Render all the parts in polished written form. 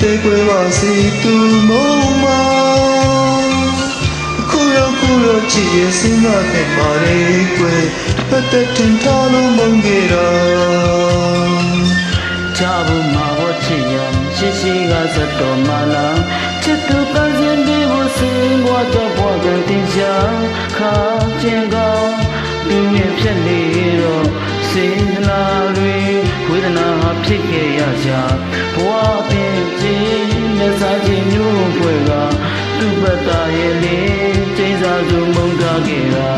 te kwe ba si tu mo ma Kuro chi ye singa te mare kwe Pate tin tha lo mong ge ra Chabu ma wo chi ya shi ga sa to ma la Chit tu pa sin de wo sin wa to bwa gan tin sha Kha chin ga du ye phet le ro sin la lweဝေဒနာဖြစ်ခဲ့ရကြဘဝတင်ခြင်းနဲ့စားခြင်းမျိုးဖွယ်ကသူ့ဘက်သားရဲ့လေကျိန်းစာစုမုန်းထားခဲ့တာ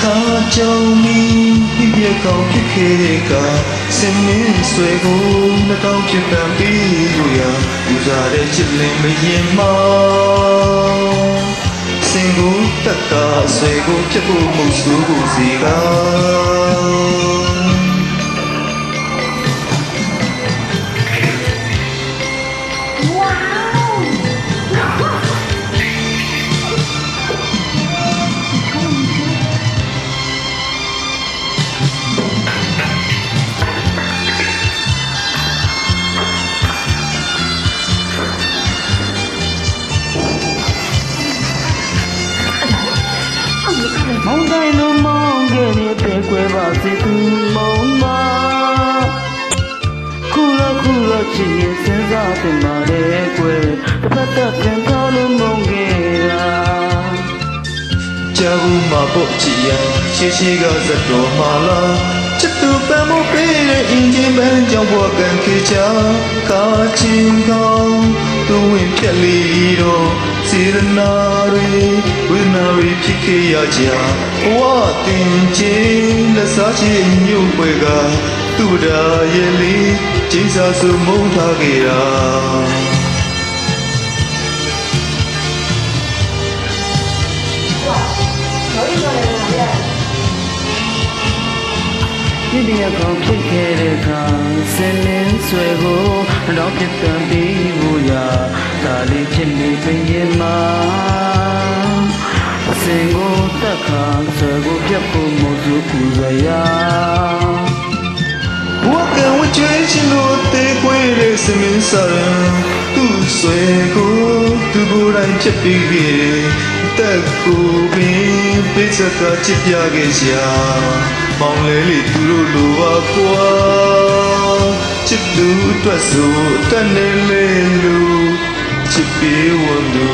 ခါကြောင့်မီပြည့်ကောင်းဖြစ်ခဲ့တဲ့ကစင်မင်းဆွေကိုနှတောင်းဖြစ်ပန်ပြီးလို့ရဥစားတဲ့ချစ်လင်းမရင်မစင်ကိုတတ်တာဆွေကိုဖြစ်ဖို့မဟုတ်ဆိုကိုစီကမောင်တိုင်းလုံးမောင်ခဲ့တဲ့ကွယ်ပါစေသူမုံမခုလောချစ်ရဲ့စဉ်းစားတင်ပါတဲ့ကွယ်တစ်ဖက်ပြန်ကောင်းလို့မုံခဲ့တာကြာဘူးမှာပေါ့ချစ်ရရှိကစက်တော်မှာလားချစ်သူပန်းမပေးတဲ့အင်ဂျင်ပန်းကြောင့်ဘဝကံခေချာကာချင်းကောင်းသူဝင်ပြက်လီတော့စေရနာတွေဝိနာရီဖြစ်ခဲ့ရကြဘဝတင်ချင်းလက်စားချင်းမြို့ပွဲကသူ့ဒါရဲ့လေးကျင်းစာစုမုန်းထားခဲ့တာဒီတရကောင်ဖြစ်ခဲ့တဲ့အခါစင်လင်းဆွဲကိုတော့ဖြစ်တန်ပြီးဘူးရာဒါလေးဖြစ်နေပြင်ရင်မှာစင်ကိုတက်ခါဆွဲကိုပြတ်ဖို့မဟုတ်ဘူးပူဇော်ရာဘဝကံဝကျွေးရှင်လို့တေးခွေးတဲ့စမင်းစာရန်သူ့ဆွဲကိုသူ့ကိုယ်တိုင်ဖြစ်ပြီးခဲ့တက်ကိုပင်ပိစကချစ်ပြခဲ့ရှာမောင်လေးလေးသူတို့လိုပါကွာချစ်သူအတွက်ဆိုတန်နေလေလူချစ်ပြေဝန်သူ